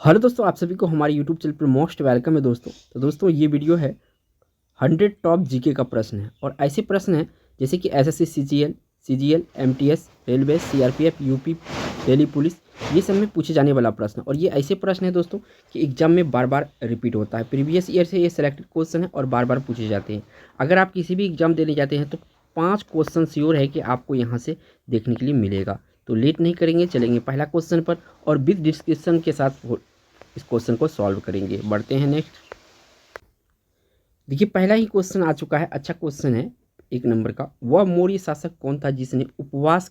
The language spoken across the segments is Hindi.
हेलो दोस्तों, आप सभी को हमारे यूट्यूब चैनल पर मोस्ट वेलकम है दोस्तों। तो दोस्तों ये वीडियो है 100 टॉप जीके का प्रश्न है और ऐसे प्रश्न हैं जैसे कि SSC CGL MTS railway CRPF UP Delhi police, ये सब में पूछे जाने वाला प्रश्न। और ये ऐसे प्रश्न है दोस्तों कि एग्जाम में बार बार रिपीट होता है। प्रीवियस ईयर से ये सिलेक्टेड क्वेश्चन है और बार बार पूछे जाते हैं। अगर आप किसी भी एग्जाम देने जाते हैं तो 5 क्वेश्चन श्योर है कि आपको यहाँ से देखने के लिए मिलेगा। तो लेट नहीं करेंगे, चलेंगे पहला क्वेश्चन पर और विद डिस्क्रिप्शन के साथ इस क्वेश्चन को सॉल्व करेंगे। बढ़ते हैं नेक्स्ट। देखिए पहला ही क्वेश्चन आ चुका है, अच्छा क्वेश्चन है 1 नंबर का। वह मौर्य शासक कौन था जिसने उपवास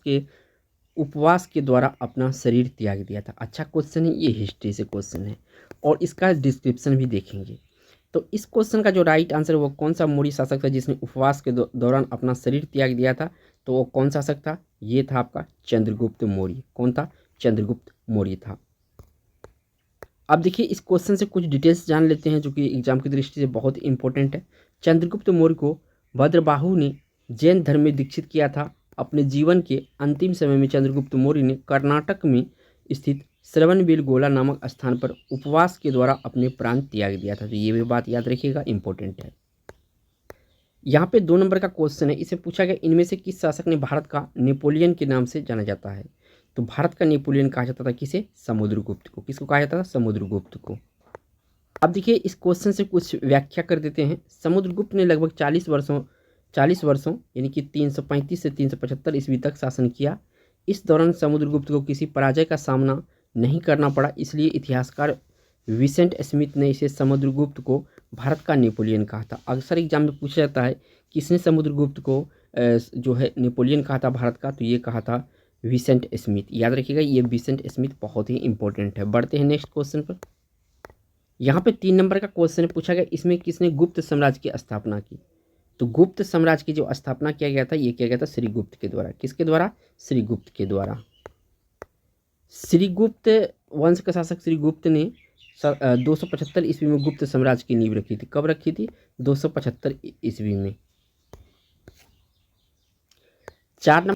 के द्वारा अपना शरीर त्याग दिया था। अच्छा क्वेश्चन है, ये हिस्ट्री से क्वेश्चन है और इसका डिस्क्रिप्शन भी देखेंगे। तो इस क्वेश्चन का जो राइट आंसर है वो कौन सा मौर्य शासक था जिसने उपवास के दौरान अपना शरीर त्याग दिया था। तो वो कौन सा शासक था, ये था आपका चंद्रगुप्त मौर्य। कौन था, चंद्रगुप्त मौर्य था। अब देखिए इस क्वेश्चन से कुछ डिटेल्स जान लेते हैं जो कि एग्जाम की दृष्टि से बहुत इंपॉर्टेंट है। चंद्रगुप्त मौर्य को भद्रबाहु ने जैन धर्म में दीक्षित किया था। अपने जीवन के अंतिम समय में चंद्रगुप्त मौर्य ने कर्नाटक में स्थित श्रवणबेलगोला नामक स्थान पर उपवास के द्वारा अपने प्राण त्याग दिया था। तो ये भी बात याद रखिएगा, इंपॉर्टेंट है। यहाँ पे 2 नंबर का क्वेश्चन है, इसे पूछा गया इनमें से किस शासक ने भारत का नेपोलियन के नाम से जाना जाता है। तो भारत का नेपोलियन कहा जाता था किसे, समुद्रगुप्त को। किसको कहा जाता था, समुद्रगुप्त को। अब देखिए इस क्वेश्चन से कुछ व्याख्या कर देते हैं। समुद्रगुप्त ने लगभग 40 वर्षों यानी कि 335 से 375 ईस्वी तक शासन किया। इस दौरान समुद्रगुप्त को किसी पराजय का सामना नहीं करना पड़ा, इसलिए इतिहासकार विसेंट स्मिथ ने इसे समुद्रगुप्त को भारत का नेपोलियन कहा था। अक्सर एग्जाम में पूछा जाता है किसने समुद्रगुप्त को जो है नेपोलियन कहा था भारत का, तो ये कहा था विसेंट स्मिथ। याद रखिएगा, ये विसेंट स्मिथ बहुत ही इंपॉर्टेंट है। बढ़ते हैं नेक्स्ट क्वेश्चन पर। यहाँ पे 3 नंबर का क्वेश्चन पूछा गया, इसमें किसने गुप्त साम्राज्य की स्थापना की। तो गुप्त साम्राज्य की जो स्थापना किया गया था ये किया गया था श्रीगुप्त के द्वारा। किसके द्वारा, श्रीगुप्त के द्वारा। श्रीगुप्त वंश का शासक श्रीगुप्त ने 275 ईस्वी में गुप्त साम्राज्य की नींव रखी थी। कब रखी थी, 275 ईस्वी में। 4 नंबर,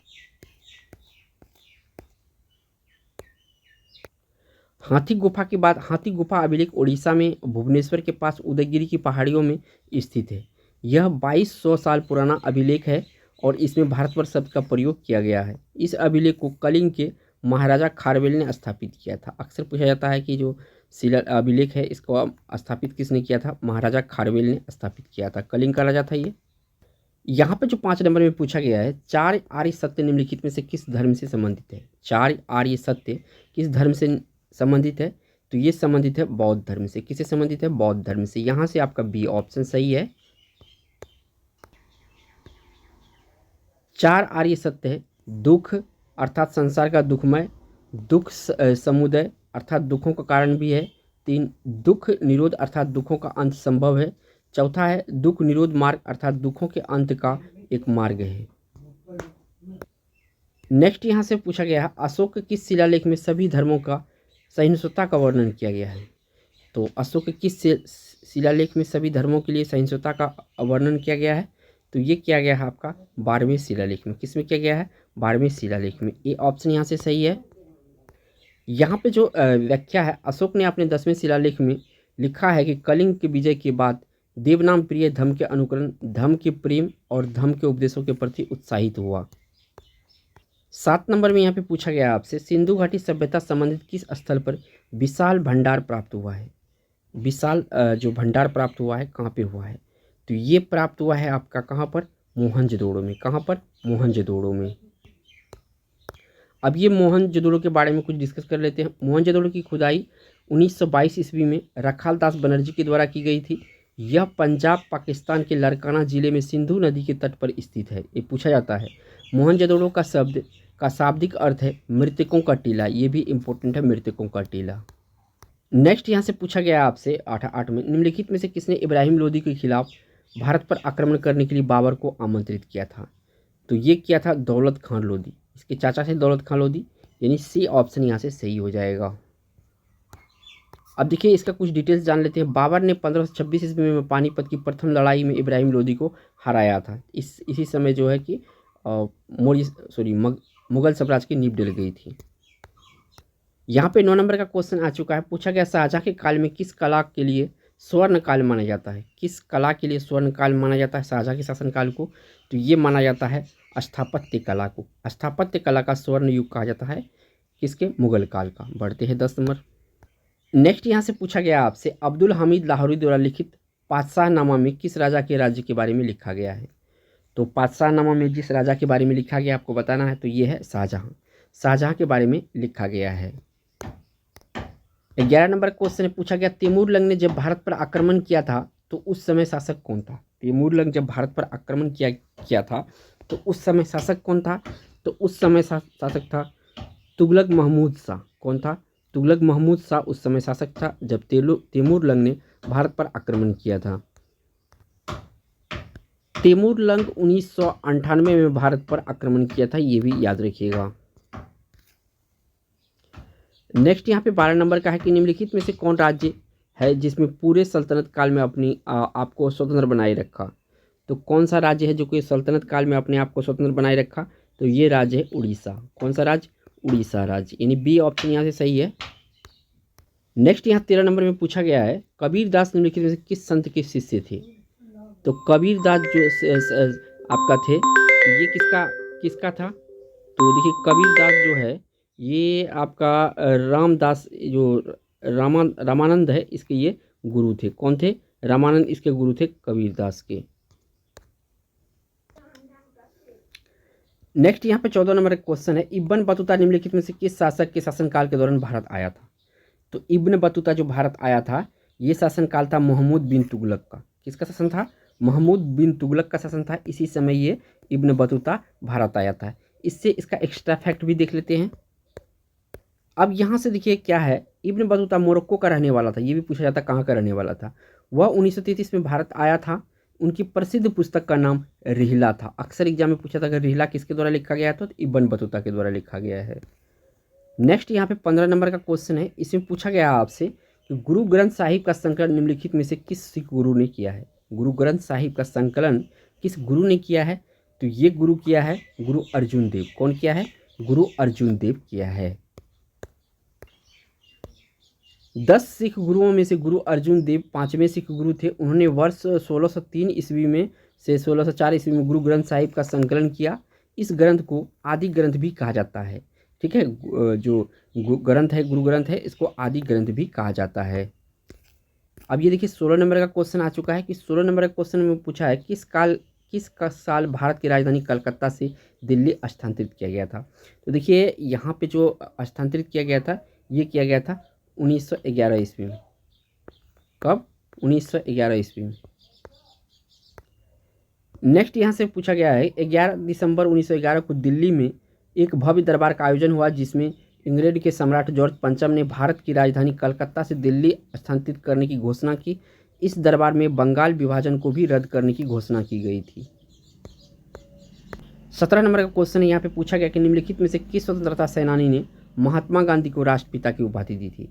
हाथी गुफा के बाद हाथी गुफा अभिलेख उड़ीसा में भुवनेश्वर के पास उदयगिरी की पहाड़ियों में स्थित है। यह 2200 साल पुराना अभिलेख है और इसमें भारतवर्ष शब्द का प्रयोग किया गया है। इस अभिलेख को कलिंग के महाराजा खारवेल ने स्थापित किया था। अक्सर पूछा जाता है कि जो शिला अभिलेख है इसको स्थापित किसने किया था, महाराजा खारवेल ने स्थापित किया था। कलिंग का राजा था ये। यहाँ पे जो 5 नंबर में पूछा गया है, 4 आर्य सत्य निम्नलिखित में से किस धर्म से संबंधित है। 4 आर्य सत्य किस धर्म से संबंधित है, तो ये संबंधित है बौद्ध धर्म से। किससे संबंधित है, बौद्ध धर्म से। यहाँ से आपका बी ऑप्शन सही है। 4 आर्य सत्य है, दुख अर्थात संसार का दुखमय, दुख समुदय अर्थात दुखों का कारण भी है। 3 दुख निरोध अर्थात दुखों का अंत संभव है। चौथा है दुख निरोध मार्ग अर्थात दुखों के अंत का एक मार्ग है। नेक्स्ट यहाँ से पूछा गया है, अशोक किस शिलालेख में सभी धर्मों का सहिष्णुता का वर्णन किया गया है। तो अशोक किस शिलालेख में सभी धर्मों के लिए सहिष्णुता का वर्णन किया गया है, तो ये किया गया है आपका 12वें शिलालेख में। किस में किया गया है, 12वें शिलालेख में। ये ऑप्शन यहाँ से सही है। यहाँ पे जो व्याख्या है, अशोक ने अपने 10वें शिलालेख में लिखा है कि कलिंग के विजय के बाद देवनाम प्रिय धर्म के अनुकरण, धर्म के प्रेम और धर्म के उपदेशों के प्रति उत्साहित हुआ। 7 नंबर में यहाँ पे पूछा गया आपसे, सिंधु घाटी सभ्यता संबंधित किस स्थल पर विशाल भंडार प्राप्त हुआ है। विशाल जो भंडार प्राप्त हुआ है कहाँ पे हुआ है, तो ये प्राप्त हुआ है आपका कहाँ पर, मोहनजोदड़ो में। कहाँ पर, मोहनजोदड़ो में। अब ये मोहनजोदड़ो के बारे में कुछ डिस्कस कर लेते हैं। मोहनजोदड़ो की खुदाई 1922 ईस्वी में रखाल दास बनर्जी के द्वारा की गई थी। यह पंजाब पाकिस्तान के लरकाना जिले में सिंधु नदी के तट पर स्थित है। ये पूछा जाता है। मोहनजोदड़ो का शाब्दिक अर्थ है मृतकों का टीला। ये भी इंपॉर्टेंट है, मृतकों का टीला। नेक्स्ट यहाँ से पूछा गया आपसे 8 में, निम्नलिखित में से किसने इब्राहिम लोदी के खिलाफ भारत पर आक्रमण करने के लिए बाबर को आमंत्रित किया था। तो ये किया था दौलत खान लोदी। इसके चाचा से दौलत खान लोदी, यानी सी ऑप्शन यहाँ से सही हो जाएगा। अब देखिए इसका कुछ डिटेल्स जान लेते हैं। बाबर ने 1526 ईस्वी में पानीपत की प्रथम लड़ाई में इब्राहिम लोदी को हराया था। इसी समय जो है कि मुगल साम्राज्य की नींव डल गई थी। यहाँ पे 9 नंबर का क्वेश्चन आ चुका है। पूछा गया शाहजहाँ के काल में किस कला के लिए स्वर्ण काल माना जाता है? किस कला के लिए स्वर्ण काल माना जाता है शाहजहाँ के शासनकाल को? तो ये माना जाता है स्थापत्य कला को। स्थापत्य कला का स्वर्ण युग कहा जाता है किसके? मुगल काल का। बढ़ते हैं 10 नंबर। नेक्स्ट यहाँ से पूछा गया आपसे, अब्दुल हमीद लाहौरी द्वारा लिखित पातशाहनामा में किस राजा के राज्य के बारे में लिखा गया है? तो पातशाहनामा में जिस राजा के बारे में लिखा गया आपको बताना है, तो ये है शाहजहाँ। शाहजहाँ के बारे में लिखा गया है। 11 नंबर क्वेश्चन पूछा गया, तैमूर लंग ने जब भारत पर आक्रमण किया था तो उस समय शासक कौन था? तैमूर लंग जब भारत पर आक्रमण किया था तो उस समय शासक कौन था? तो उस समय शासक था तुगलक महमूद शाह। कौन था? तुगलक महमूद शाह उस समय शासक था जब तैमूर लंग ने भारत पर आक्रमण किया था। तैमूर लंग 1998 में भारत पर आक्रमण किया था, ये भी याद रखिएगा। नेक्स्ट यहाँ पे 12 नंबर का है कि निम्नलिखित में से कौन राज्य है जिसमें पूरे सल्तनत काल में अपनी आपको स्वतंत्र बनाए रखा? तो कौन सा राज्य है जो कि सल्तनत काल में अपने आप को स्वतंत्र बनाए रखा? तो ये राज्य है उड़ीसा। कौन सा राज्य? उड़ीसा राज्य, यानी बी ऑप्शन यहाँ से सही है। नेक्स्ट यहाँ 13 नंबर में पूछा गया है, कबीर दास निम्नलिखित में से किस संत के शिष्य थे? तो कबीर दास जो आपका थे, ये किसका था? तो देखिए कबीर दास जो है ये आपका रामदास जो रामानंद है इसके ये गुरु थे। कौन थे? रामानंद इसके गुरु थे कबीर दास के। नेक्स्ट यहाँ पे 14 नंबर का क्वेश्चन है, इब्न बतूता निम्नलिखित में से किस शासक के शासनकाल के दौरान भारत आया था? तो इब्न बतूता जो भारत आया था ये शासनकाल था महमूद बिन तुगलक का। किसका शासन था? महमूद बिन तुगलक का शासन था। इसी समय ये इब्न बतूता भारत आया था। इससे इसका एक्स्ट्रा फैक्ट भी देख लेते हैं। अब यहाँ से देखिए क्या है, इब्न बतूता मोरक्को का रहने वाला था। ये भी पूछा जाता कहाँ का रहने वाला था। वह 1933 में भारत आया था। उनकी प्रसिद्ध पुस्तक का नाम रिहला था। अक्सर एग्जाम में पूछा था कि रिहला किसके द्वारा लिखा गया था? तो इब्न बतूता के द्वारा लिखा गया है। नेक्स्ट यहाँ पे 15 नंबर का क्वेश्चन है। इसमें पूछा गया आपसे कि गुरु ग्रंथ साहिब का संकलन निम्नलिखित में से किस सिख गुरु ने किया है? गुरु ग्रंथ साहिब का संकलन किस गुरु ने किया है? तो ये गुरु किया है गुरु अर्जुन देव। कौन किया है? गुरु अर्जुन देव किया है। 10 सिख गुरुओं में से गुरु अर्जुन देव 5वें सिख गुरु थे। उन्होंने वर्ष 1603 ईस्वी में से 1604 ईस्वी में गुरु ग्रंथ साहिब का संकलन किया। इस ग्रंथ को आदि ग्रंथ भी कहा जाता है। ठीक है, जो ग्रंथ है गुरु ग्रंथ है इसको आदि ग्रंथ भी कहा जाता है। अब ये देखिए 16 नंबर का क्वेश्चन आ चुका है कि 16 नंबर का क्वेश्चन में पूछा है किस साल भारत की राजधानी कलकत्ता से दिल्ली स्थानांतरित किया गया था? तो देखिए यहाँ पे जो स्थानांतरित किया गया था ये किया गया था 1911 ईस्वी में। कब? 1911 ईस्वी में। नेक्स्ट यहाँ से पूछा गया है 11 दिसंबर 1911 को दिल्ली में एक भव्य दरबार का आयोजन हुआ जिसमें इंग्लैंड के सम्राट जॉर्ज पंचम ने भारत की राजधानी कलकत्ता से दिल्ली स्थानांतरित करने की घोषणा की। इस दरबार में बंगाल विभाजन को भी रद्द करने की घोषणा की गई थी। 17 नंबर का क्वेश्चन यहाँ पे पूछा गया कि निम्नलिखित में से किस स्वतंत्रता सेनानी ने महात्मा गांधी को राष्ट्रपिता की उपाधि दी थी?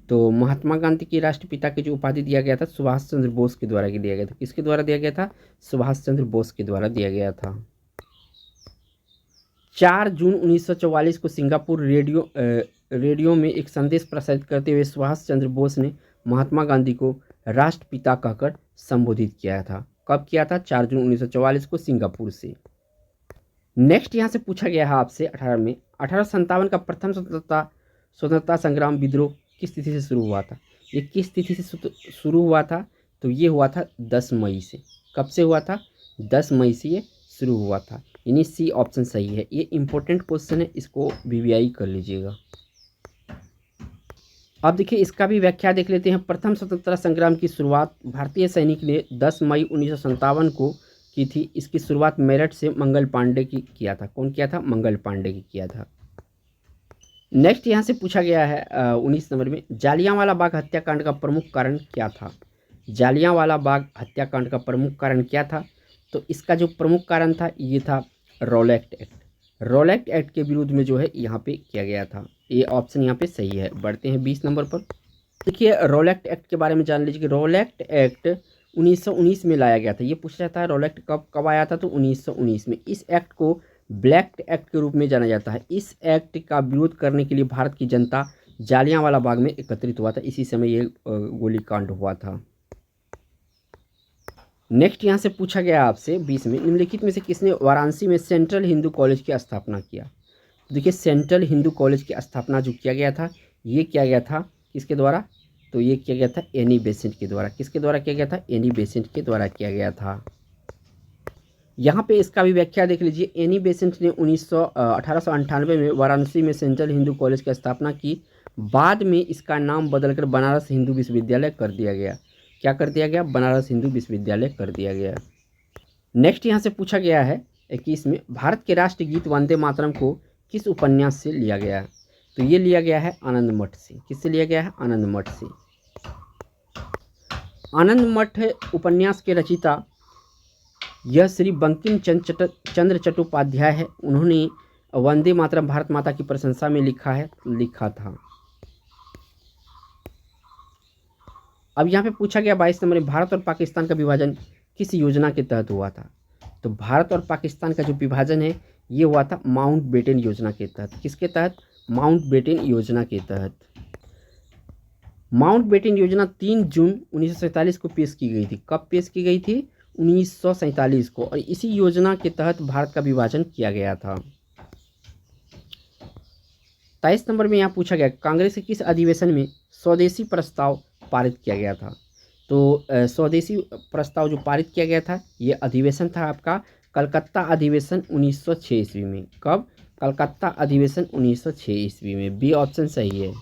तो महात्मा गांधी की राष्ट्रपिता की जो उपाधि दिया गया था सुभाष चंद्र बोस के द्वारा दिया गया था। किसके द्वारा दिया गया था? सुभाष चंद्र बोस के द्वारा दिया गया था। 4 जून 1944 को सिंगापुर रेडियो में एक संदेश प्रसारित करते हुए सुभाष चंद्र बोस ने महात्मा गांधी को राष्ट्रपिता कहकर संबोधित किया था। कब किया था? 4 जून 1944 को सिंगापुर से। नेक्स्ट यहाँ से पूछा गया है आपसे 18 में 1857 का प्रथम स्वतंत्रता संग्राम विद्रोह किस तिथि से शुरू हुआ था? ये किस तिथि से शुरू हुआ था? तो ये हुआ था 10 मई से। कब से हुआ था? 10 मई से ये शुरू हुआ था, यानी सी ऑप्शन सही है। ये इंपॉर्टेंट क्वेश्चन है, इसको वीवीआई कर लीजिएगा। अब देखिए इसका भी व्याख्या देख लेते हैं। प्रथम स्वतंत्रता संग्राम की शुरुआत भारतीय सैनिक ने 10 मई 1957 को की थी। इसकी शुरुआत मेरठ से मंगल पांडे की किया था। कौन किया था? मंगल पांडे की किया था। नेक्स्ट यहाँ से पूछा गया है 19 नंबर में, जालियांवाला बाग हत्याकांड का प्रमुख कारण क्या था? जालियांवाला बाग हत्याकांड का प्रमुख कारण क्या था? तो इसका जो प्रमुख कारण था ये था रॉलेट एक्ट। रॉलेट एक्ट के विरुद्ध में जो है यहाँ पे किया गया था। ये ऑप्शन यहाँ पे सही है। बढ़ते हैं 20 नंबर पर। देखिए रॉलेट एक्ट के बारे में जान लीजिए कि रॉलेट एक्ट 1919 में लाया गया था। ये पूछा जाता है रॉलेट कब आया था? तो 1919 में। इस एक्ट को ब्लैक एक्ट के रूप में जाना जाता है। इस एक्ट का विरोध करने के लिए भारत की जनता जालियांवाला बाग में एकत्रित हुआ था, इसी समय ये गोलीकांड हुआ था। नेक्स्ट यहाँ से पूछा गया आपसे 20 में, निम्नलिखित में से किसने वाराणसी में सेंट्रल हिंदू कॉलेज की स्थापना किया। देखिए सेंट्रल हिंदू कॉलेज की स्थापना जो किया गया था, ये किया गया था किसके द्वारा, तो ये किया गया था एनी बेसेंट के द्वारा। किसके द्वारा किया गया था, एनी बेसेंट के द्वारा किया गया था। यहाँ पे इसका भी व्याख्या देख लीजिए। एनी बेसेंट ने 1898 में वाराणसी में सेंट्रल हिंदू कॉलेज की स्थापना की। बाद में इसका नाम बदलकर बनारस हिंदू विश्वविद्यालय कर दिया गया। क्या कर दिया गया, बनारस हिंदू विश्वविद्यालय कर दिया गया। नेक्स्ट यहाँ से पूछा गया है 21 में, भारत के राष्ट्रीय गीत वंदे मातरम को किस उपन्यास से लिया गया है। तो ये लिया गया है आनंद मठ से। किससे लिया गया है, आनंद मठ से। आनंद मठ उपन्यास के रचयिता यह श्री बंकिम चंद्र चट्टोपाध्याय है। उन्होंने वंदे मातरम भारत माता की प्रशंसा में लिखा था। अब यहाँ पे पूछा गया 22 नंबर में, भारत और पाकिस्तान का विभाजन किस योजना के तहत हुआ था। तो भारत और पाकिस्तान का जो विभाजन है ये हुआ था माउंटबेटन योजना के तहत। किसके तहत, माउंटबेटन योजना के तहत। माउंटबेटन योजना 3 जून 1947 को पेश की गई थी। कब पेश की गई थी, 1947 को, और इसी योजना के तहत भारत का विभाजन किया गया था। 23 नंबर में यहाँ पूछा गया, कांग्रेस के किस अधिवेशन में स्वदेशी प्रस्ताव पारित किया गया था। तो स्वदेशी प्रस्ताव जो पारित किया गया था, ये अधिवेशन था आपका कलकत्ता अधिवेशन 1906 ईस्वी में। कब, कलकत्ता अधिवेशन 1906 ईस्वी में। बी ऑप्शन सही है।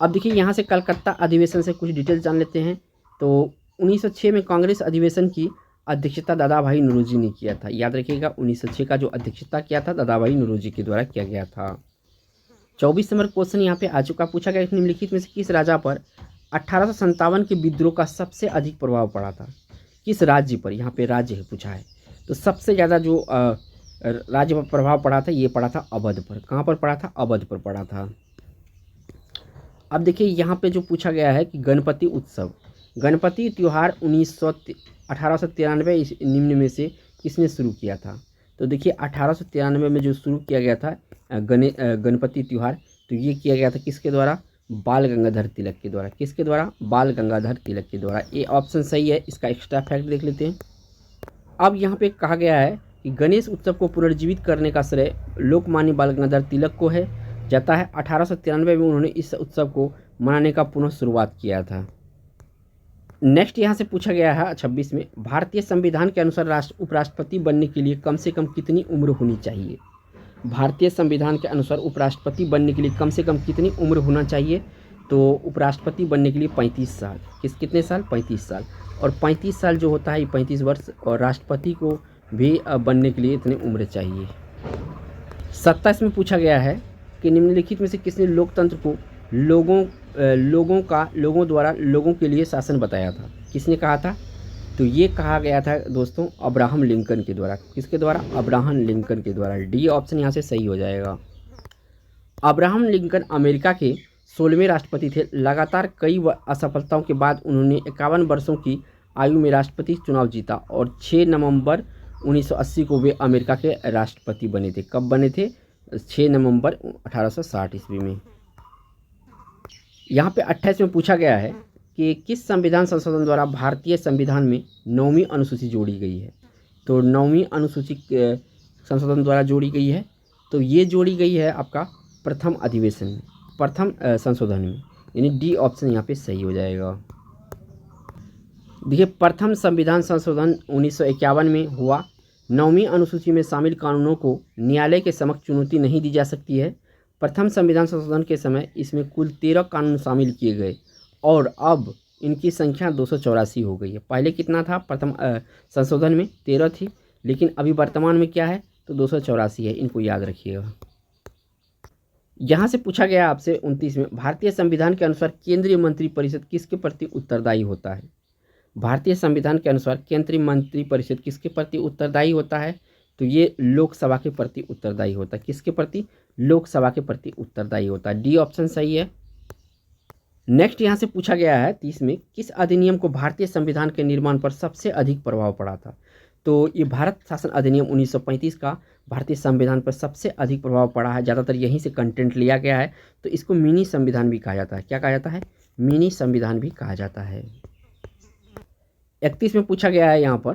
अब देखिए यहाँ से कलकत्ता अधिवेशन से कुछ डिटेल जान लेते हैं। तो 1906 में कांग्रेस अधिवेशन की अध्यक्षता दादा भाई नौरोजी ने किया था। याद रखिएगा 1906 का जो अध्यक्षता किया था दादा भाई नौरोजी के द्वारा किया गया था। 24 नंबर क्वेश्चन यहाँ पे आ चुका। पूछा गया निम्नलिखित में से किस राजा पर 1857 के विद्रोह का सबसे अधिक प्रभाव पड़ा था। किस राज्य पर, यहाँ पे राज्य है पूछा है। तो सबसे ज़्यादा जो राज्य पर प्रभाव पड़ा था ये पड़ा था अवध पर। कहाँ पर पड़ा था, अवध पर पड़ा था। अब देखिए यहाँ पे जो पूछा गया है कि गणपति उत्सव, गणपति त्यौहार 1893 निम्न में से किसने शुरू किया था। तो देखिए 1893 में जो शुरू किया गया था गणपति त्यौहार, तो ये किया गया था किसके द्वारा, बाल गंगाधर तिलक के द्वारा। किसके द्वारा, बाल गंगाधर तिलक के द्वारा। ये ऑप्शन सही है। इसका एक्स्ट्रा फैक्ट देख लेते हैं। अब यहाँ पे कहा गया है कि गणेश उत्सव को पुनर्जीवित करने का श्रेय लोकमान्य बाल गंगाधर तिलक को है जाता है। 1893 में उन्होंने इस उत्सव को मनाने का पुनः शुरुआत किया था। नेक्स्ट यहाँ से पूछा गया है 26 में, भारतीय संविधान के अनुसार उपराष्ट्रपति बनने के लिए कम से कम कितनी उम्र होनी चाहिए। भारतीय संविधान के अनुसार उपराष्ट्रपति बनने के लिए कम से कम कितनी उम्र होना चाहिए। तो उपराष्ट्रपति बनने के लिए 35 साल। कितने साल, 35 साल। और 35 साल जो होता है 35 वर्ष, और राष्ट्रपति को भी बनने के लिए इतनी उम्र चाहिए। 27 में पूछा गया है कि निम्नलिखित में से किसने लोकतंत्र को लोगों द्वारा लोगों के लिए शासन बताया था। किसने कहा था, तो ये कहा गया था दोस्तों अब्राहम लिंकन के द्वारा। किसके द्वारा, अब्राहम लिंकन के द्वारा। डी ऑप्शन यहाँ से सही हो जाएगा। अब्राहम लिंकन अमेरिका के 16वें राष्ट्रपति थे। लगातार कई असफलताओं के बाद उन्होंने 51 वर्षों की आयु में राष्ट्रपति चुनाव जीता और 6 नवंबर 1980 को वे अमेरिका के राष्ट्रपति बने थे। कब बने थे, 6 नवंबर 1860 ईस्वी में। यहाँ पे 28 में पूछा गया है कि किस संविधान संशोधन द्वारा भारतीय संविधान में 9वीं अनुसूची जोड़ी गई है। तो 9वीं अनुसूची संशोधन द्वारा जोड़ी गई है। तो ये जोड़ी गई है आपका प्रथम अधिवेशन में, प्रथम संशोधन में, यानी डी ऑप्शन यहाँ पे सही हो जाएगा। देखिए प्रथम संविधान संशोधन 1951 में हुआ। 9वीं अनुसूची में शामिल कानूनों को न्यायालय के समक्ष चुनौती नहीं दी जा सकती है। प्रथम संविधान संशोधन के समय इसमें कुल 13 कानून शामिल किए गए और अब इनकी संख्या 284 हो गई है। पहले कितना था, प्रथम संशोधन में 13 थी, लेकिन अभी वर्तमान में क्या है, तो 284 है। इनको याद रखिएगा। यहाँ से पूछा गया आपसे 29 में, भारतीय संविधान के अनुसार केंद्रीय मंत्रिपरिषद किसके प्रति उत्तरदायी होता है। भारतीय संविधान के अनुसार केंद्रीय मंत्रिपरिषद किसके प्रति उत्तरदायी होता है। तो ये लोकसभा के प्रति उत्तरदायी होता है। किसके प्रति, लोकसभा के प्रति उत्तरदायी होता है। डी ऑप्शन सही है। नेक्स्ट यहाँ से पूछा गया है 30 में, किस अधिनियम को भारतीय संविधान के निर्माण पर सबसे अधिक प्रभाव पड़ा था। तो ये भारत शासन अधिनियम 1935 का भारतीय संविधान पर सबसे अधिक प्रभाव पड़ा है, ज़्यादातर यहीं से कंटेंट लिया गया है। तो इसको मिनी संविधान भी कहा जाता है। क्या कहा जाता है? मिनी संविधान भी कहा जाता है। 31 में पूछा गया है यहाँ पर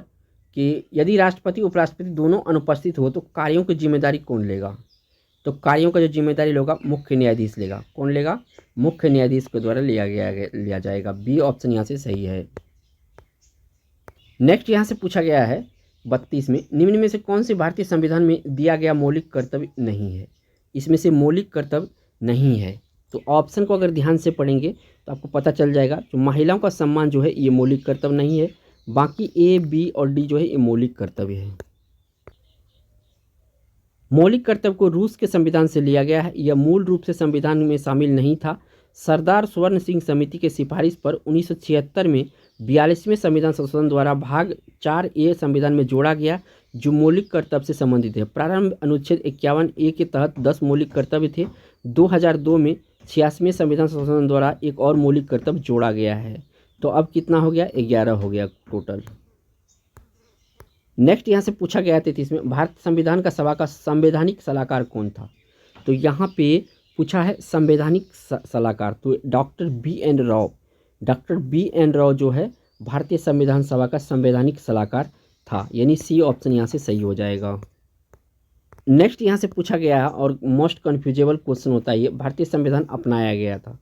कि यदि राष्ट्रपति उपराष्ट्रपति दोनों अनुपस्थित हो तो कार्यों की जिम्मेदारी कौन लेगा? तो कार्यों का जो जिम्मेदारी लेगा मुख्य न्यायाधीश लेगा। कौन लेगा? मुख्य न्यायाधीश के द्वारा लिया जाएगा। बी ऑप्शन यहाँ से सही है। नेक्स्ट यहाँ से पूछा गया है 32 में, निम्न में से कौन से भारतीय संविधान में दिया गया मौलिक कर्तव्य नहीं है? इसमें से मौलिक कर्तव्य नहीं है। तो ऑप्शन को अगर ध्यान से पढ़ेंगे तो आपको पता चल जाएगा। जो महिलाओं का सम्मान जो है ये मौलिक कर्तव्य नहीं है। बाकी ए, बी और डी जो है ये मौलिक कर्तव्य है। मौलिक कर्तव्य को रूस के संविधान से लिया गया है। यह मूल रूप से संविधान में शामिल नहीं था। सरदार स्वर्ण सिंह समिति के सिफारिश पर 1976 में 42वें संविधान संशोधन द्वारा भाग 4A संविधान में जोड़ा गया, जो मौलिक कर्तव्य से संबंधित है। प्रारंभ अनुच्छेद 51A के तहत 10 मौलिक कर्तव्य थे। 2002 में 86वें संविधान संशोधन द्वारा एक और मौलिक कर्तव्य जोड़ा गया है। तो अब कितना हो गया? 11 हो गया टोटल। नेक्स्ट यहाँ से पूछा गया 33 में, भारत संविधान का सभा का संवैधानिक सलाहकार कौन था? तो यहाँ पे पूछा है संवैधानिक सलाहकार, तो डॉक्टर बी एन राव जो है भारतीय संविधान सभा का संवैधानिक सलाहकार था, यानी सी ऑप्शन यहाँ से सही हो जाएगा। नेक्स्ट यहाँ से पूछा गया है और मोस्ट कन्फ्यूजेबल क्वेश्चन होता है ये, भारतीय संविधान अपनाया गया था।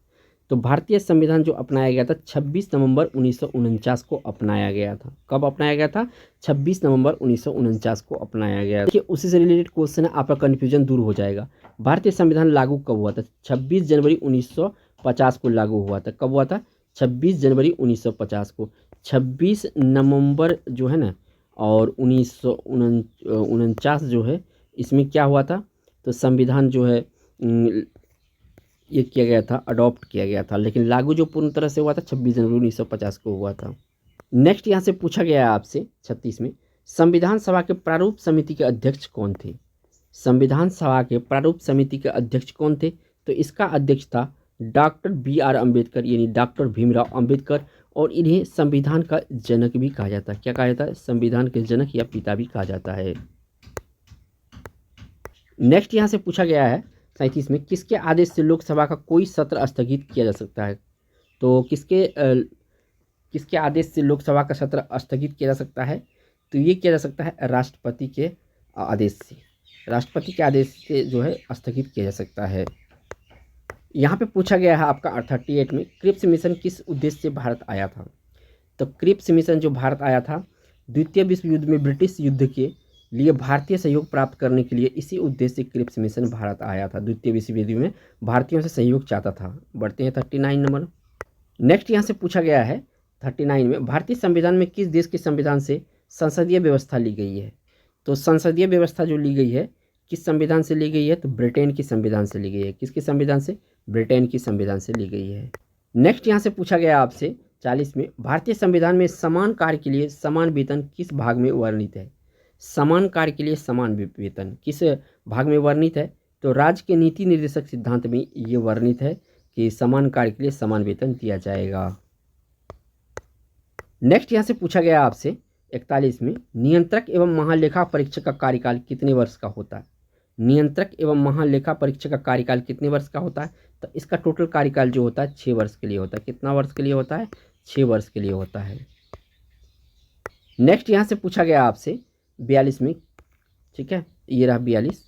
तो भारतीय संविधान जो अपनाया गया था 26 नवंबर 1949 को अपनाया गया था। कब अपनाया गया था? 26 नवंबर 1949 को अपनाया गया था। देखिए उसी से रिलेटेड क्वेश्चन है, आपका कन्फ्यूजन दूर हो जाएगा। भारतीय संविधान लागू कब हुआ था? 26 जनवरी 1950 को लागू हुआ था। कब हुआ था? 26 जनवरी 1950 को। 26 नवंबर जो है ना और 1949 जो है, इसमें क्या हुआ था? तो संविधान जो है ये किया गया था, अडॉप्ट किया गया था, लेकिन लागू जो पूर्ण तरह से हुआ था 26 जनवरी 1950 को हुआ था। नेक्स्ट यहाँ से पूछा गया है आपसे 36 में, संविधान सभा के प्रारूप समिति के अध्यक्ष कौन थे? संविधान सभा के प्रारूप समिति के अध्यक्ष कौन थे? तो इसका अध्यक्ष था डॉक्टर BR अम्बेडकर, यानी डॉक्टर भीमराव अम्बेडकर, और इन्हें संविधान का जनक भी कहा जाता है। क्या कहा जाता है? संविधान के जनक या पिता भी कहा जाता है। नेक्स्ट यहाँ से पूछा गया है 37 में, किसके आदेश से लोकसभा का कोई सत्र स्थगित किया जा सकता है? तो किसके आदेश से लोकसभा का सत्र स्थगित किया जा सकता है? तो ये किया जा सकता है राष्ट्रपति के आदेश से। राष्ट्रपति के आदेश से जो है स्थगित किया जा सकता है। यहाँ पे पूछा गया है आपका 38 में, क्रिप्स मिशन किस उद्देश्य से भारत आया था? तो क्रिप्स मिशन जो भारत आया था द्वितीय विश्व युद्ध में ब्रिटिश युद्ध के लिए भारतीय सहयोग प्राप्त करने के लिए, इसी उद्देश्य से क्रिप्स मिशन भारत आया था। द्वितीय विश्व युद्ध में भारतीयों से सहयोग चाहता था। बढ़ते हैं 39 नंबर। नेक्स्ट यहाँ से पूछा गया है 39 में, भारतीय संविधान में किस देश के संविधान से संसदीय व्यवस्था ली गई है? तो संसदीय व्यवस्था जो ली गई है किस संविधान से ली गई है? तो ब्रिटेन की संविधान से ली गई है। किसके संविधान से? ब्रिटेन की संविधान से ली गई है। नेक्स्ट यहाँ से पूछा गया आपसे 40 में, भारतीय संविधान में समान कार्य के लिए समान वेतन किस भाग में वर्णित है? समान कार्य के लिए समान वेतन किस भाग में वर्णित है? तो राज्य के नीति निर्देशक सिद्धांत में ये वर्णित है कि समान कार्य के लिए समान वेतन दिया जाएगा। नेक्स्ट यहाँ से पूछा गया आपसे 41 में, नियंत्रक एवं महालेखा परीक्षक का कार्यकाल कितने वर्ष का होता है? नियंत्रक एवं महालेखा परीक्षक का कार्यकाल कितने वर्ष का होता है? तो इसका टोटल कार्यकाल जो होता है 6 वर्ष के लिए होता है। कितना वर्ष के लिए होता है? 6 वर्ष के लिए होता है। नेक्स्ट यहाँ से पूछा गया आपसे 42 में, ठीक है, ये रहा 42,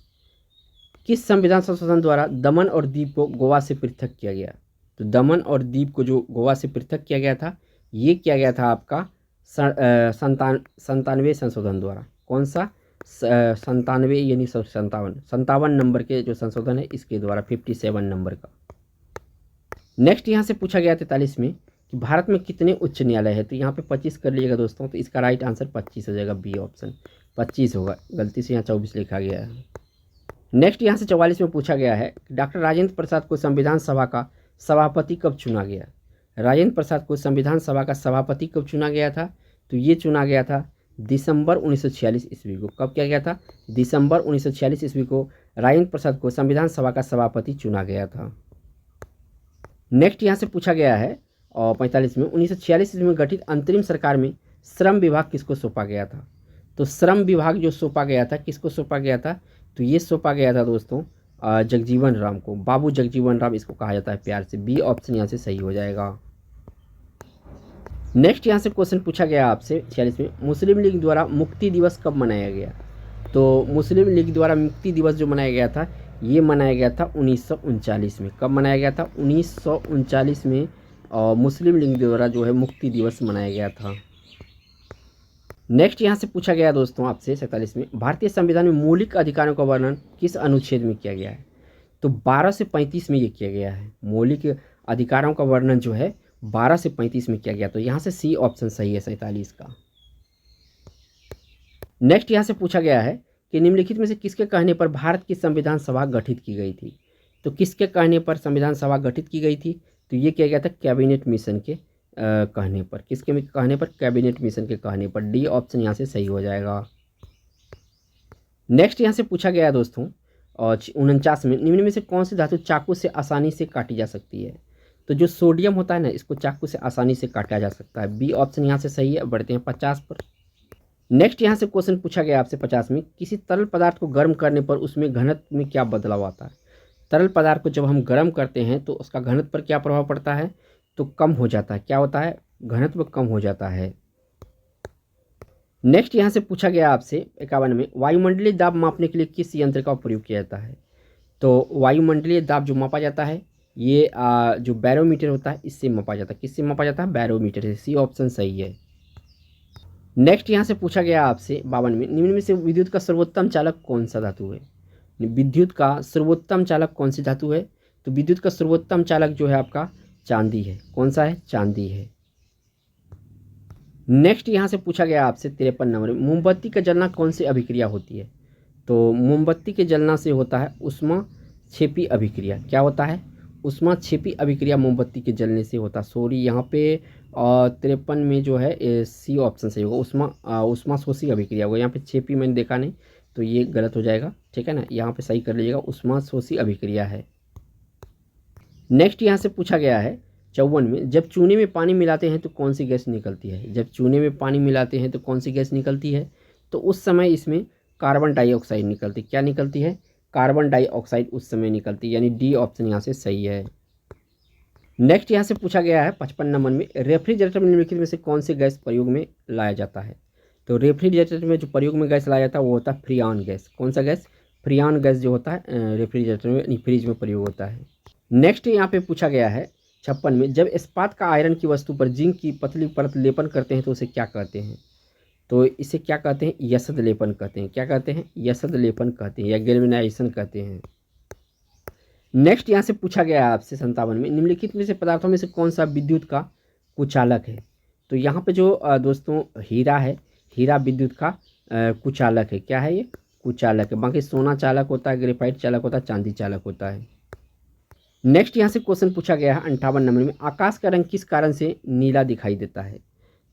किस संविधान संशोधन द्वारा दमन और दीव को गोवा से पृथक किया गया? तो दमन और दीव को जो गोवा से पृथक किया गया था, ये किया गया था आपका 97 संशोधन द्वारा। कौन सा? 97 यानी 57 नंबर के जो संशोधन है इसके द्वारा, 57 नंबर का। नेक्स्ट यहाँ से पूछा गया 43 में कि भारत में कितने उच्च न्यायालय है? तो यहाँ पे 25 कर लीजिएगा दोस्तों, तो इसका राइट आंसर 25 हो जाएगा। बी ऑप्शन 25 होगा, गलती से यहाँ 24 लिखा गया है। नेक्स्ट यहाँ से 44 में पूछा गया है, डॉक्टर राजेंद्र प्रसाद को संविधान सभा का सभापति कब चुना गया? राजेंद्र प्रसाद को संविधान सभा का सभापति कब चुना गया था? तो ये चुना गया था दिसंबर 1946 ईस्वी को। कब किया गया था? दिसंबर 1946 ईस्वी को राजेंद्र प्रसाद को संविधान सभा का सभापति चुना गया था। नेक्स्ट यहाँ से पूछा गया है और 45 में, 1946 ईस्वी में गठित अंतरिम सरकार में श्रम विभाग किसको सौंपा गया था? तो श्रम विभाग जो सौंपा गया था, किसको सौंपा गया था? तो ये सौंपा गया था दोस्तों जगजीवन राम को। बाबू जगजीवन राम इसको कहा जाता है प्यार से। बी ऑप्शन यहाँ से सही हो जाएगा। नेक्स्ट यहाँ से क्वेश्चन पूछा गया आपसे 46 में, मुस्लिम लीग द्वारा मुक्ति दिवस कब मनाया गया? तो मुस्लिम लीग द्वारा मुक्ति दिवस जो मनाया गया था, ये मनाया गया था 1939 में। कब मनाया गया था? 1939 में मुस्लिम लीग द्वारा जो है मुक्ति दिवस मनाया गया था। नेक्स्ट यहाँ से पूछा गया दोस्तों आपसे 47 में, भारतीय संविधान में मौलिक अधिकारों का वर्णन किस अनुच्छेद में किया गया है? तो 12 से 35 में ये किया गया है। मौलिक अधिकारों का वर्णन जो है 12 से 35 में किया गया। तो यहाँ से सी ऑप्शन सही है 47 का। नेक्स्ट यहाँ से पूछा गया है कि निम्नलिखित में से किसके कहने पर भारत की संविधान सभा गठित की गई थी? तो किसके कहने पर संविधान सभा गठित की गई थी? तो ये किया गया था कैबिनेट मिशन के कहने पर। किसके कहने पर? कैबिनेट मिशन के कहने पर। डी ऑप्शन यहाँ से सही हो जाएगा। नेक्स्ट यहाँ से पूछा गया दोस्तों 49 में, निम्न में से कौन सी धातु चाकू से आसानी से काटी जा सकती है? तो जो सोडियम होता है ना, इसको चाकू से आसानी से काटा जा सकता है। बी ऑप्शन यहाँ से सही है। बढ़ते हैं 50 पर। नेक्स्ट यहाँ से क्वेश्चन पूछा गया आपसे 50 में, किसी तरल पदार्थ को गर्म करने पर उसमें घनत्व में क्या बदलाव आता है? तरल पदार्थ को जब हम गर्म करते हैं तो उसका घनत्व पर क्या प्रभाव पड़ता है? तो कम हो जाता है। क्या होता है? घनत्व कम हो जाता है। नेक्स्ट यहाँ से पूछा गया आपसे 51 में, वायुमंडलीय दाब मापने के लिए किस यंत्र का प्रयोग किया जाता है? तो वायुमंडलीय दाब जो मापा जाता है, ये जो बैरोमीटर होता है, इससे मापा जाता है। किससे मापा जाता है? बैरोमीटर से। सी ऑप्शन सही है। नेक्स्ट यहाँ से पूछा गया आपसे 52 में, निम्न में से विद्युत का सर्वोत्तम चालक कौन सा धातु है? विद्युत का सर्वोत्तम चालक कौन सी धातु है? तो विद्युत का सर्वोत्तम चालक जो है आपका चांदी है। कौन सा है? चांदी है। नेक्स्ट यहाँ से पूछा गया आपसे 53 नंबर में, मोमबत्ती का जलना कौन सी अभिक्रिया होती है? तो मोमबत्ती के जलना से होता है उष्मा क्षेपी अभिक्रिया। क्या होता है? उष्मा क्षेपी अभिक्रिया मोमबत्ती के जलने से होता है। सॉरी, यहाँ पे 53 में जो है सी ऑप्शन सही होगा। उष्मा शोषी अभिक्रिया होगा। यहाँ पे क्षेपी मैंने देखा नहीं, तो ये गलत हो जाएगा। ठीक है ना, यहाँ पे सही कर लीजिएगा, उष्मा शोषी अभिक्रिया है। नेक्स्ट यहाँ से पूछा गया है 54 में, जब चूने में पानी मिलाते हैं तो कौन सी गैस निकलती है? जब चूने में पानी मिलाते हैं तो कौन सी गैस निकलती है? तो उस समय इसमें कार्बन डाइऑक्साइड निकलती। क्या निकलती है? कार्बन डाइऑक्साइड उस समय निकलती है। यानी डी ऑप्शन यहाँ से सही है। नेक्स्ट यहाँ से पूछा गया है 55 नंबर में, रेफ्रिजरेटर में निम्नलिखित में से कौन सी गैस प्रयोग में लाया जाता है? तो रेफ्रिजरेटर में जो प्रयोग में गैस लाया जाता है वो होता है फ्रियान गैस। कौन सा गैस? फ्रियान गैस जो होता है रेफ्रिजरेटर में यानी फ्रिज में प्रयोग होता है। नेक्स्ट यहाँ पे पूछा गया है 56 में, जब इस्पात का आयरन की वस्तु पर जिंक की पतली परत लेपन करते हैं तो उसे क्या कहते हैं? तो इसे क्या कहते हैं? यशद लेपन कहते हैं। क्या कहते हैं? यशद लेपन कहते हैं या गैल्वेनाइजेशन कहते हैं। नेक्स्ट यहाँ से पूछा गया है आपसे 57 में, निम्नलिखित में से पदार्थों में से कौन सा विद्युत का कुचालक है? तो यहाँ पे जो दोस्तों हीरा है, हीरा विद्युत का कुचालक है। क्या है ये? कुचालक है। बाकी सोना चालक होता है, ग्रेफाइट चालक होता है, चांदी चालक होता है। नेक्स्ट यहाँ से क्वेश्चन पूछा गया है 58 नंबर में, आकाश का रंग किस कारण से नीला दिखाई देता है?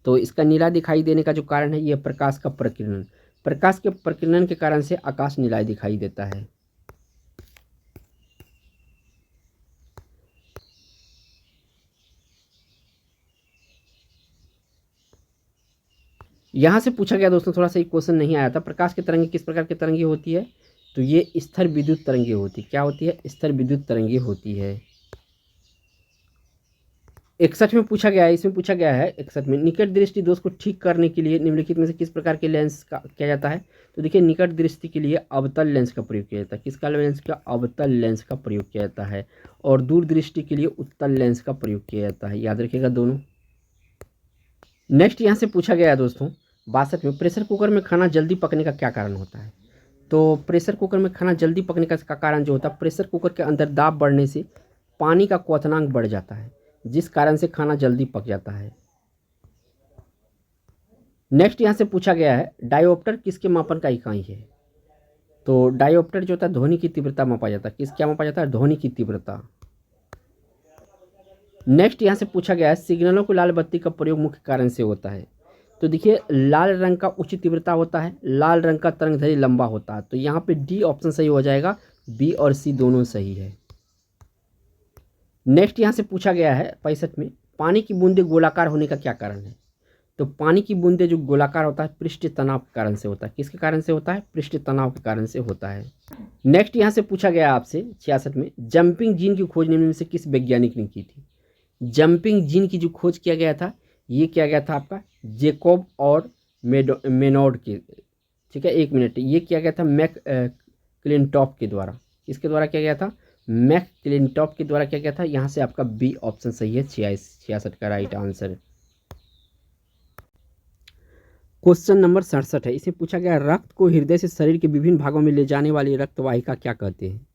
तो इसका नीला दिखाई देने का जो कारण है ये प्रकाश का प्रकीर्णन। प्रकाश के प्रकीर्णन के कारण से आकाश नीला दिखाई देता है। यहाँ से पूछा गया दोस्तों, थोड़ा सा ये क्वेश्चन नहीं आया था, प्रकाश की तरंगे किस प्रकार की तरंगे होती है? तो ये स्थिर विद्युत तरंगे होती है। क्या होती है? स्थिर विद्युत तरंगे होती है। 61 में पूछा गया है, इसमें पूछा गया है 61 में, निकट दृष्टि दोष को ठीक करने के लिए निम्नलिखित में से किस प्रकार के लेंस का किया जाता है? तो देखिए, निकट दृष्टि के लिए अवतल लेंस का प्रयोग किया जाता है। किसका लेंस का? अवतल लेंस का प्रयोग किया जाता है। और दूर दृष्टि के लिए उत्तल लेंस का प्रयोग किया जाता है। याद रखिएगा दोनों। नेक्स्ट यहाँ से पूछा गया है दोस्तों 62 में, प्रेशर कुकर में खाना जल्दी पकने का क्या कारण होता है? तो प्रेशर कुकर में खाना जल्दी पकने का कारण जो होता है, प्रेशर कुकर के अंदर दाब बढ़ने से पानी का क्वथनांक बढ़ जाता है, जिस कारण से खाना जल्दी पक जाता है। नेक्स्ट यहाँ से पूछा गया है, डायोप्टर किसके मापन का इकाई है? तो डायोप्टर जो होता है ध्वनि की तीव्रता मापा जाता है। क्या मापा जाता है? ध्वनि की तीव्रता। नेक्स्ट यहाँ से पूछा गया है, सिग्नलों को लाल बत्ती का प्रयोग मुख्य कारण से होता है। तो देखिए, लाल रंग का उच्च तीव्रता होता है, लाल रंग का तरंगदैर्घ्य लंबा होता है। तो यहाँ पे डी ऑप्शन सही हो जाएगा। बी और सी दोनों सही है। नेक्स्ट यहाँ से पूछा गया है 65 में, पानी की बूंदें गोलाकार होने का क्या कारण है? तो पानी की बूंदें जो गोलाकार होता है पृष्ठ तनाव के कारण से होता है। किसके कारण से होता है? पृष्ठ तनाव के कारण से होता है। नेक्स्ट यहाँ से पूछा गया आपसे 66 में, जंपिंग जीन की खोज निम्न में से किस वैज्ञानिक ने की थी? जंपिंग जीन की जो खोज किया गया था, ये किया गया था आपका जेकोब और मेनोड के, ठीक है, 1 मिनट, ये किया गया था मैक क्लिंटॉफ के द्वारा। किसके द्वारा किया गया था? मैक क्लिंटॉफ के द्वारा किया गया था। यहाँ से आपका बी ऑप्शन सही है, 66 का राइट आंसर। क्वेश्चन नंबर 67 है, इसमें पूछा गया रक्त को हृदय से शरीर के विभिन्न भागों में ले जाने वाली रक्तवाहिका क्या कहते हैं?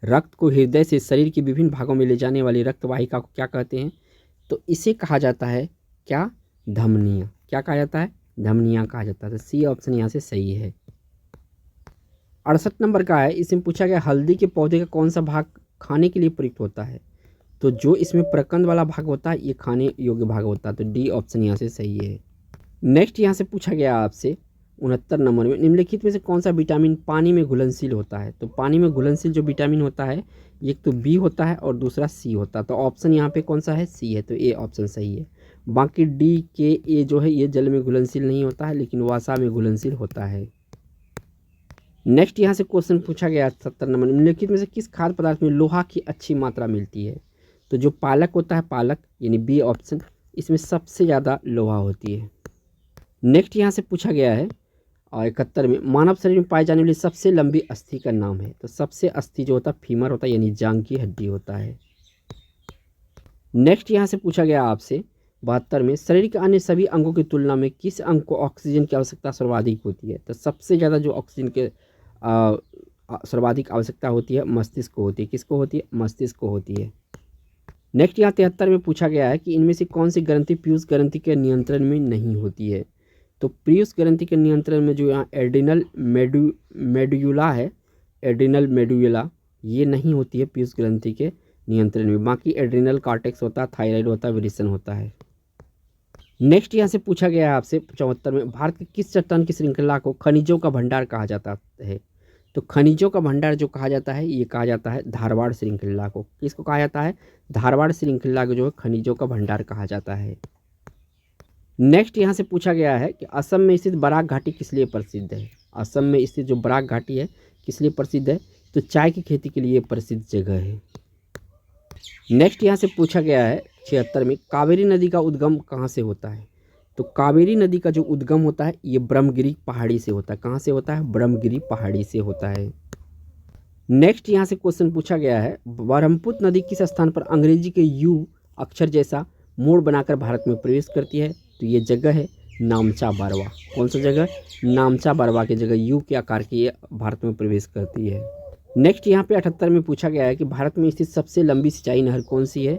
रक्त को हृदय से शरीर के विभिन्न भागों में ले जाने वाली रक्तवाहिका को क्या कहते हैं? तो इसे कहा जाता है क्या? धमनियाँ। क्या कहा जाता है? धमनियाँ कहा जाता है। तो सी ऑप्शन यहाँ से सही है। 68 नंबर का है, इसमें पूछा गया हल्दी के पौधे का कौन सा भाग खाने के लिए प्रयुक्त होता है? तो जो इसमें प्रकंद वाला भाग होता है ये खाने योग्य भाग होता है। तो डी ऑप्शन यहाँ से सही है। नेक्स्ट यहाँ से पूछा गया आपसे 69 नंबर में, निम्नलिखित में से कौन सा विटामिन पानी में घुलनशील होता है? तो पानी में घुलनशील जो विटामिन होता है, एक तो बी होता है और दूसरा सी होता है। तो ऑप्शन यहाँ पे कौन सा है? सी है। तो ए ऑप्शन सही है। बाकी डी के ए जो है ये जल में घुलनशील नहीं होता है, लेकिन वसा में घुलनशील होता है। नेक्स्ट यहाँ से क्वेश्चन पूछा गया 70 नंबर, निम्नलिखित में से किस खाद्य पदार्थ में लोहा की अच्छी मात्रा मिलती है? तो जो पालक होता है, पालक यानी बी ऑप्शन, इसमें सबसे ज़्यादा लोहा होती है। नेक्स्ट यहाँ से पूछा गया है और 71 में, मानव शरीर में पाई जाने वाली सबसे लंबी अस्थि का नाम है? तो सबसे अस्थि जो होता है फीमर होता है, यानी जांघ की हड्डी होता है। नेक्स्ट यहाँ से पूछा गया आपसे 72 में, शरीर के अन्य सभी अंगों की तुलना में किस अंग को ऑक्सीजन की आवश्यकता सर्वाधिक होती है? तो सबसे ज़्यादा जो ऑक्सीजन के सर्वाधिक आवश्यकता होती है मस्तिष्क को होती है। किसको होती है? मस्तिष्क को होती है। नेक्स्ट यहाँ 73 में पूछा गया है कि इनमें से कौन सी ग्रंथि पीयूष ग्रंथि के नियंत्रण में नहीं होती है? तो पीयूष ग्रंथि के नियंत्रण में जो यहाँ एड्रिनल मेडुला है, एड्रिनल मेडुला, ये नहीं होती है पीयूष ग्रंथि के नियंत्रण में। बाकी एड्रिनल कॉर्टेक्स होता है, थायराइड होता है, विरेचन होता है। नेक्स्ट यहाँ से पूछा गया है आपसे 74 में, भारत के किस चट्टान की श्रृंखला को खनिजों का भंडार कहा जाता है? तो खनिजों का भंडार जो कहा जाता है ये कहा जाता है धारवाड़ श्रृंखला को। किसको कहा जाता है? धारवाड़ श्रृंखला को जो है खनिजों का भंडार कहा जाता है। नेक्स्ट यहाँ से पूछा गया है कि असम में स्थित बराक घाटी किस लिए प्रसिद्ध है? असम में स्थित जो बराक घाटी है किस लिए प्रसिद्ध है? तो चाय की खेती के लिए प्रसिद्ध जगह है। नेक्स्ट यहाँ से पूछा गया है 76 में, कावेरी नदी का उद्गम कहाँ से होता है? तो कावेरी नदी का जो उद्गम होता है ये ब्रह्मगिरी पहाड़ी से होता है। कहाँ से होता है? ब्रह्मगिरी पहाड़ी से होता है। नेक्स्ट यहाँ से क्वेश्चन पूछा गया है, ब्रह्मपुत्र नदी किस स्थान पर अंग्रेजी के यू अक्षर जैसा मोड़ बनाकर भारत में प्रवेश करती है? तो ये जगह है नामचा बारवा। कौन सा जगह? नामचा बारवा की जगह यू के आकार की ये भारत में प्रवेश करती है। नेक्स्ट यहाँ पे 78 में पूछा गया है कि भारत में स्थित सबसे लंबी सिंचाई नहर कौन सी है?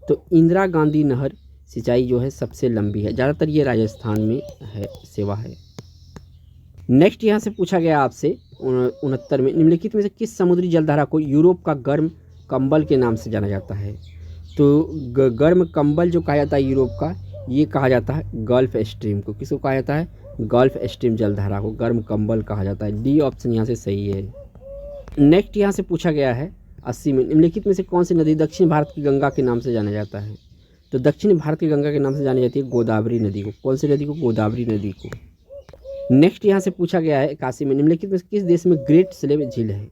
तो इंदिरा गांधी नहर सिंचाई जो है सबसे लंबी है, ज़्यादातर ये राजस्थान में है, सेवा है। नेक्स्ट यहाँ से पूछा गया आपसे 69 में, निम्नलिखित में से किस समुद्री जलधारा को यूरोप का गर्म कंबल के नाम से जाना जाता है? तो गर्म कंबल जो कहा जाता है यूरोप का, ये कहा जाता है गल्फ स्ट्रीम को। किसको कहा जाता है? गल्फ स्ट्रीम जलधारा को गर्म कंबल कहा जाता है। डी ऑप्शन यहाँ से सही है। नेक्स्ट यहाँ से पूछा गया है 80 में, निम्नलिखित में से कौन सी नदी दक्षिण भारत की गंगा के नाम से जाना जाता है? तो दक्षिण भारत की गंगा के नाम से जानी जाती है गोदावरी नदी को। कौन सी नदी को? गोदावरी नदी को। नेक्स्ट यहाँ से पूछा गया है 81 में, निम्नलिखित में किस देश में ग्रेट स्लेव झील है?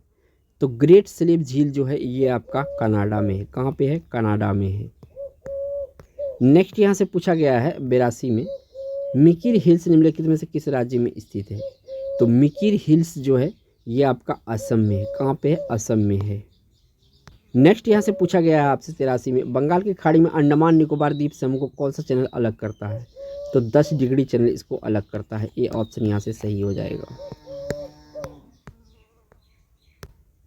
तो ग्रेट स्लेव झील जो है ये आपका कनाडा में है। कहाँ पे है? कनाडा में है। नेक्स्ट यहाँ से पूछा गया है 82 में, मिकिर हिल्स निम्नलिखित में से किस राज्य में स्थित है? तो मिकिर हिल्स जो है ये आपका असम में है। कहाँ पे है? असम में है। नेक्स्ट यहाँ से पूछा गया है आपसे 83 में, बंगाल की खाड़ी में अंडमान निकोबार द्वीप समूह को कौन सा चैनल अलग करता है? तो 10 डिग्री चैनल इसको अलग करता है। ये ऑप्शन यहाँ से सही हो जाएगा।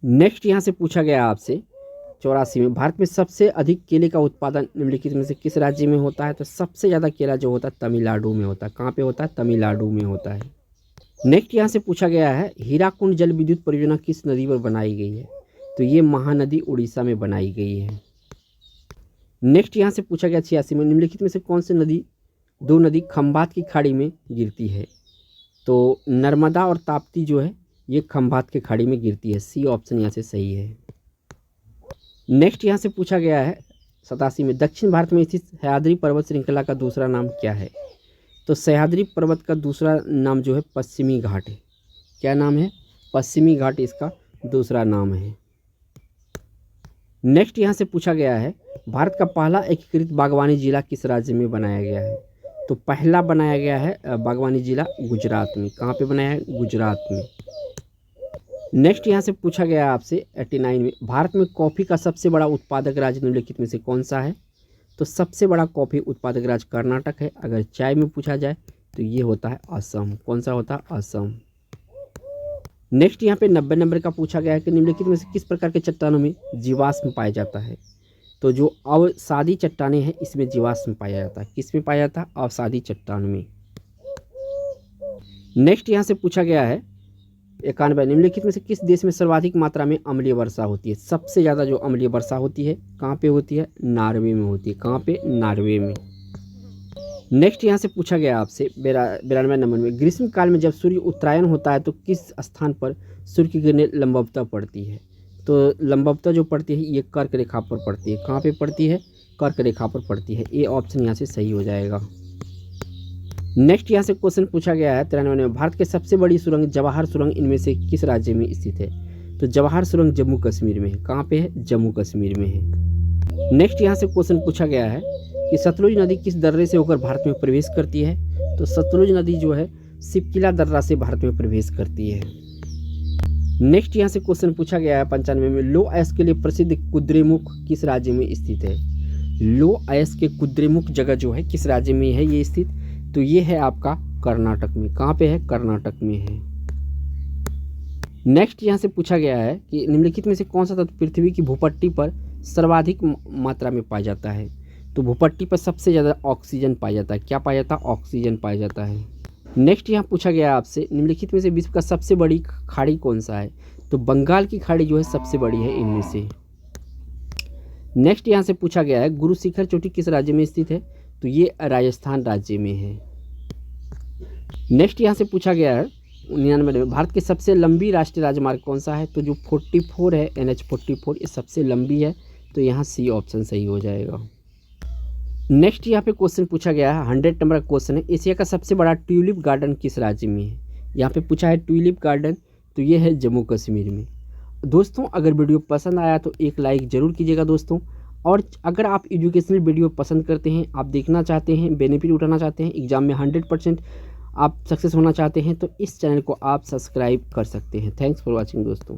नेक्स्ट यहाँ से पूछा गया आपसे 84 में, भारत में सबसे अधिक केले का उत्पादन निम्नलिखित में से किस राज्य में होता है? तो सबसे ज़्यादा केला जो होता है तमिलनाडु में होता है। कहाँ पे होता है? तमिलनाडु में होता है। नेक्स्ट यहाँ से पूछा गया है, हीराकुंड जल विद्युत परियोजना किस नदी पर बनाई गई है? तो ये महानदी उड़ीसा में बनाई गई है। नेक्स्ट यहाँ से पूछा गया 86 में, निम्नलिखित में से कौन सी नदी, दो नदी खंभात की खाड़ी में गिरती है? तो नर्मदा और ताप्ती जो है ये खंभात की खाड़ी में गिरती है। सी ऑप्शन यहाँ से सही है। नेक्स्ट यहाँ से पूछा गया है 87 में, दक्षिण भारत में स्थित सह्याद्री पर्वत श्रृंखला का दूसरा नाम क्या है? तो सह्याद्री पर्वत का दूसरा नाम जो है पश्चिमी घाट है। क्या नाम है? पश्चिमी घाट इसका दूसरा नाम है। नेक्स्ट यहाँ से पूछा गया है, भारत का पहला एकीकृत बागवानी जिला किस राज्य में बनाया गया है? तो पहला बनाया गया है बागवानी जिला गुजरात में। कहाँ पे बनाया है? गुजरात में। नेक्स्ट यहाँ से पूछा गया है आपसे 89 में, भारत में कॉफ़ी का सबसे बड़ा उत्पादक राज्य निम्नलिखित में से कौन सा है? तो सबसे बड़ा कॉफ़ी उत्पादक राज्य कर्नाटक है। अगर चाय में पूछा जाए तो ये होता है असम। कौन सा होता है? असम। नेक्स्ट यहाँ पे 90 नंबर का पूछा गया है कि निम्नलिखित में से किस प्रकार के चट्टानों में जीवाश्म पाया जाता है? तो जो अवसादी चट्टानें हैं इसमें जीवाश्म पाया जाता है। किस में पाया जाता है? अवसादी चट्टान में। नेक्स्ट यहाँ से पूछा गया है 91, निम्नलिखित में से किस देश में सर्वाधिक मात्रा में अम्लीय वर्षा होती है? सबसे ज़्यादा जो अम्लीय वर्षा होती है कहाँ पे होती है? नॉर्वे में होती है। कहाँ पे? नॉर्वे में। नेक्स्ट यहाँ से पूछा गया आपसे 92 नंबर में, ग्रीष्म काल में जब सूर्य उत्तरायण होता है तो किस स्थान पर सूर्य की किरणें लंबवतः पड़ती है? तो लंबवतः जो पड़ती है ये कर्क रेखा पर पड़ती है। कहाँ पे पड़ती है? कर्क रेखा पर पड़ती है। ये ऑप्शन यहाँ से सही हो जाएगा। नेक्स्ट यहाँ से क्वेश्चन पूछा गया है 93 में, भारत की सबसे बड़ी सुरंग जवाहर सुरंग इनमें से किस राज्य में स्थित है? तो जवाहर सुरंग जम्मू कश्मीर में है। कहाँ पे है? जम्मू कश्मीर में है। नेक्स्ट यहाँ से क्वेश्चन पूछा गया है कि सतलुज नदी किस दर्रे से होकर भारत में प्रवेश करती है? तो सतलुज नदी जो है शिवकिला दर्रा से भारत में प्रवेश करती है। नेक्स्ट यहाँ से क्वेश्चन पूछा गया है 95 में, लो आयस के लिए प्रसिद्ध कुद्रेमुख किस राज्य में स्थित है? लो आयस के कुद्रेमुख जगह जो है किस राज्य में है ये स्थित? तो ये है आपका कर्नाटक में। कहाँ पे है? कर्नाटक में है। नेक्स्ट यहाँ से पूछा गया है कि निम्नलिखित में से कौन सा तत्व पृथ्वी की भूपट्टी पर सर्वाधिक मात्रा में पाया जाता है? तो भूपट्टी पर सबसे ज़्यादा ऑक्सीजन पाया जाता है। क्या पाया जाता है? ऑक्सीजन पाया जाता है। नेक्स्ट यहाँ पूछा गया आपसे, निम्नलिखित में से विश्व का सबसे बड़ी खाड़ी कौन सा है? तो बंगाल की खाड़ी जो है सबसे बड़ी है इनमें से। नेक्स्ट यहाँ से पूछा गया है, गुरु शिखर चोटी किस राज्य में स्थित है? तो ये राजस्थान राज्य में है। नेक्स्ट यहाँ से पूछा गया है 99 में, भारत की सबसे लंबी राष्ट्रीय राजमार्ग कौन सा है? तो जो 44 है NH44 ये सबसे लंबी है। तो यहाँ सी ऑप्शन सही हो जाएगा। नेक्स्ट यहाँ पे क्वेश्चन पूछा गया है 100 नंबर का क्वेश्चन है, एशिया का सबसे बड़ा ट्यूलिप गार्डन किस राज्य में है? यहाँ पे पूछा है ट्यूलिप गार्डन, तो ये है जम्मू कश्मीर में। दोस्तों अगर वीडियो पसंद आया तो एक लाइक ज़रूर कीजिएगा दोस्तों। और अगर आप एजुकेशनल वीडियो पसंद करते हैं, आप देखना चाहते हैं, बेनिफिट उठाना चाहते हैं, एग्जाम में 100% आप सक्सेस होना चाहते हैं तो इस चैनल को आप सब्सक्राइब कर सकते हैं। थैंक्स फॉर वॉचिंग दोस्तों।